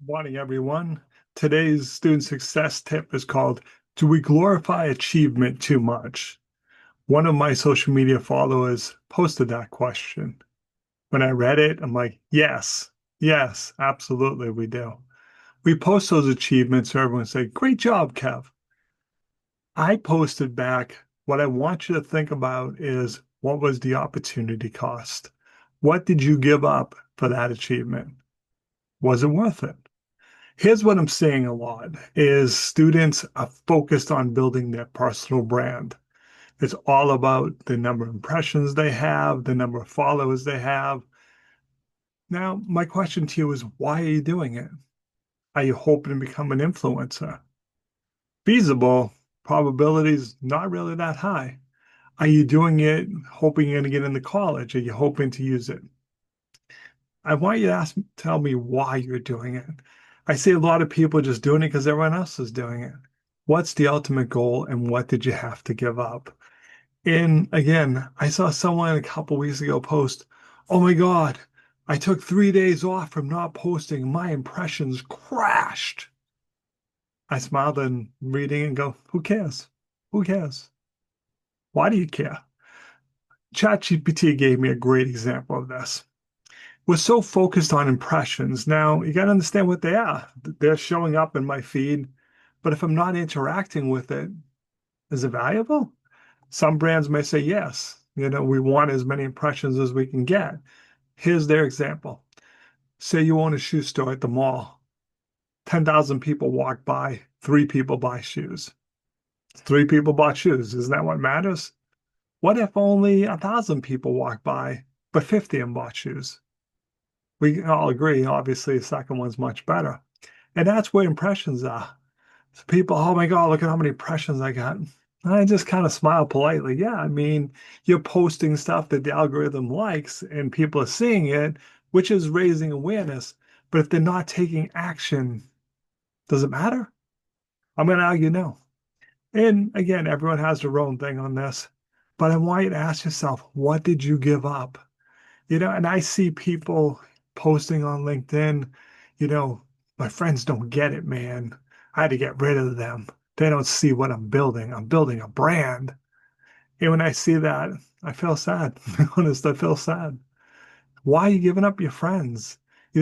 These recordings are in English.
Morning, everyone. Today's student success tip is called Do We Glorify Achievement Too Much? One of my social media followers posted that question. When I read it, I'm like, yes, absolutely, we do. We post those achievements so everyone say, Great job, Kev. I posted back, what I want you to think about is what was the opportunity cost? What did you give up for that achievement? Was it worth it? Here's what I'm seeing a lot is students are focused on building their personal brand. It's all about the number of impressions they have, the number of followers they have. Now, my question to you is why are you doing it? Are you hoping to become an influencer? Feasible, probability is not really that high. Are you doing it hoping you're going to get into college? Are you hoping to use it? I want you to tell me why you're doing it. I see a lot of people just doing it because everyone else is doing it. What's the ultimate goal and what did you have to give up? And again, I saw someone a couple weeks ago post, "Oh my God, I took 3 days off from not posting. My impressions crashed." I smiled and reading and go, who cares? Who cares? Why do you care? ChatGPT gave me a great example of this. We're so focused on impressions. Now, you got to understand what they are. They're showing up in my feed, but if I'm not interacting with it, is it valuable? Some brands may say yes. We want as many impressions as we can get. Here's their example. Say you own a shoe store at the mall. 10,000 people walk by, three people buy shoes. Three people bought shoes. Isn't that what matters? What if only 1,000 people walk by, but 50 of them bought shoes? We can all agree, obviously, the second one's much better. And that's where impressions are. So people, oh my God, look at how many impressions I got. I just kind of smile politely. Yeah, I mean, you're posting stuff that the algorithm likes and people are seeing it, which is raising awareness. But if they're not taking action, does it matter? I'm going to argue no. And again, everyone has their own thing on this. But I want you to ask yourself, what did you give up? And I see people posting on LinkedIn, you know, my friends don't get it, man. I had to get rid of them. They don't see what I'm building. I'm building a brand. And when I see that, I feel sad. To be honest, I feel sad. Why are you giving up your friends?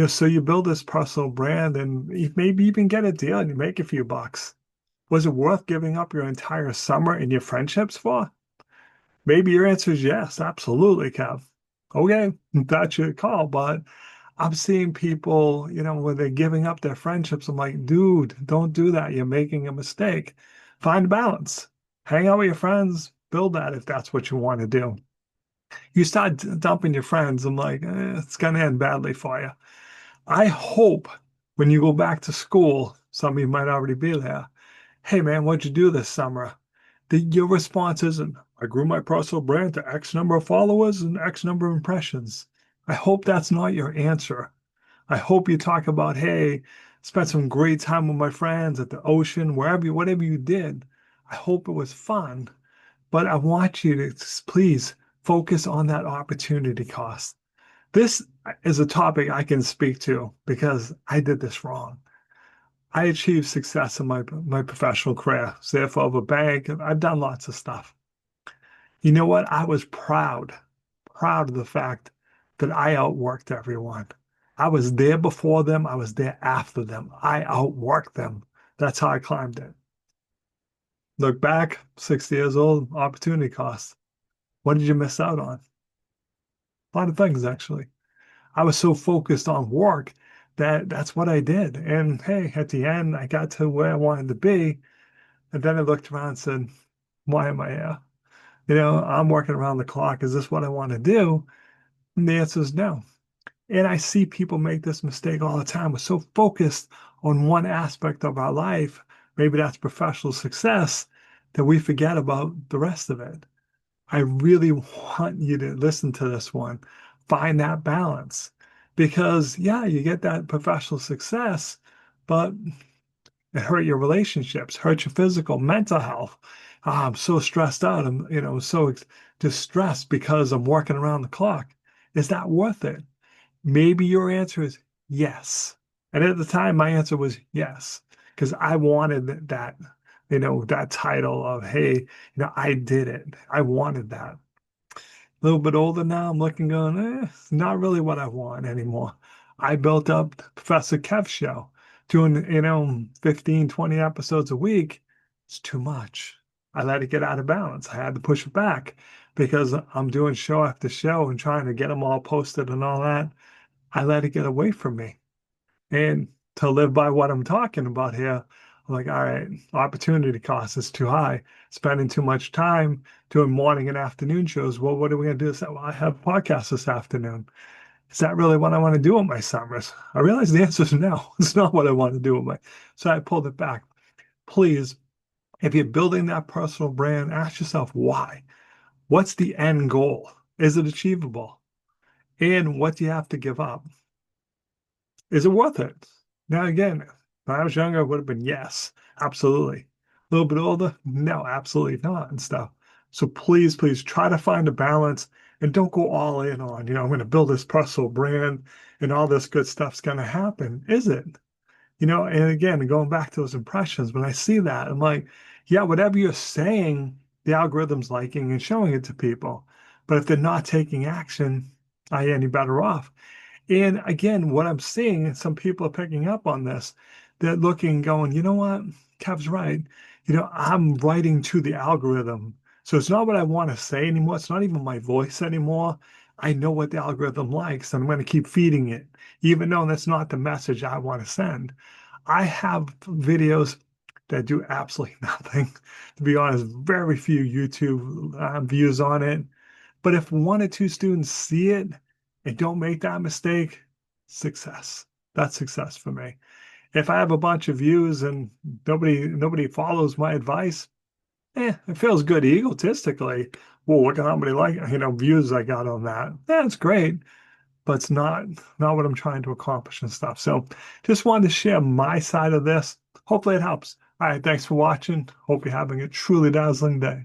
So you build this personal brand and you maybe even get a deal and you make a few bucks. Was it worth giving up your entire summer and your friendships for? Maybe your answer is yes, absolutely, Kev. Okay, that's your call. But I'm seeing people, when they're giving up their friendships, I'm like, dude, don't do that. You're making a mistake. Find balance. Hang out with your friends, build that if that's what you want to do. You start dumping your friends, I'm like, it's going to end badly for you. I hope when you go back to school, some of you might already be there. Hey, man, what'd you do this summer? Your response isn't, I grew my personal brand to X number of followers and X number of impressions. I hope that's not your answer. I hope you talk about, hey, spent some great time with my friends at the ocean, whatever you did. I hope it was fun, but I want you to please focus on that opportunity cost. This is a topic I can speak to because I did this wrong. I achieved success in my professional career, CFO of a bank. I've done lots of stuff. You know what? I was proud of the fact that I outworked everyone. I was there before them. I was there after them. I outworked them. That's how I climbed it. Look back, 60 years old, opportunity cost. What did you miss out on? A lot of things, actually. I was so focused on work that that's what I did. And hey, at the end, I got to where I wanted to be. And then I looked around and said, why am I here? I'm working around the clock. Is this what I want to do? And the answer is no. And I see people make this mistake all the time. We're so focused on one aspect of our life, maybe that's professional success, that we forget about the rest of it. I really want you to listen to this one. Find that balance. Because, yeah, you get that professional success, but it hurt your relationships, hurt your physical, mental health. I'm so stressed out. I'm, so distressed because I'm working around the clock. Is that worth it? Maybe your answer is yes. And at the time, my answer was yes, because I wanted that, that title of, hey, I did it. I wanted that. A little bit older now, I'm looking going, it's not really what I want anymore. I built up the Professor Kev Show, doing, 15, 20 episodes a week. It's too much. I let it get out of balance. I had to push it back because I'm doing show after show and trying to get them all posted and all that. I let it get away from me. And to live by what I'm talking about here, I'm like, all right, opportunity cost is too high. Spending too much time doing morning and afternoon shows. Well, what are we going to do? Well, I have podcasts this afternoon. Is that really what I want to do with my summers? I realize the answer is no. It's not what I want to do with my. So I pulled it back. Please, if you're building that personal brand, ask yourself why. What's the end goal? Is it achievable? And what do you have to give up? Is it worth it? Now, again, when I was younger, it would have been yes, absolutely. A little bit older, no, absolutely not, and stuff. So please, please try to find a balance and don't go all in on, I'm going to build this personal brand and all this good stuff's going to happen. Is it? And again, going back to those impressions, when I see that, I'm like, yeah, whatever you're saying, the algorithm's liking and showing it to people. But if they're not taking action, are you any better off? And again, what I'm seeing, and some people are picking up on this, they're looking, going, you know what? Kev's right. I'm writing to the algorithm. So it's not what I want to say anymore. It's not even my voice anymore. I know what the algorithm likes, and I'm going to keep feeding it, even though that's not the message I want to send. I have videos that do absolutely nothing. To be honest, very few YouTube views on it. But if one or two students see it and don't make that mistake, success. That's success for me. If I have a bunch of views and nobody follows my advice, it feels good egotistically. Well, look at how many views I got on that. That's great, but it's not what I'm trying to accomplish and stuff. So just wanted to share my side of this. Hopefully it helps. All right, thanks for watching. Hope you're having a truly dazzling day.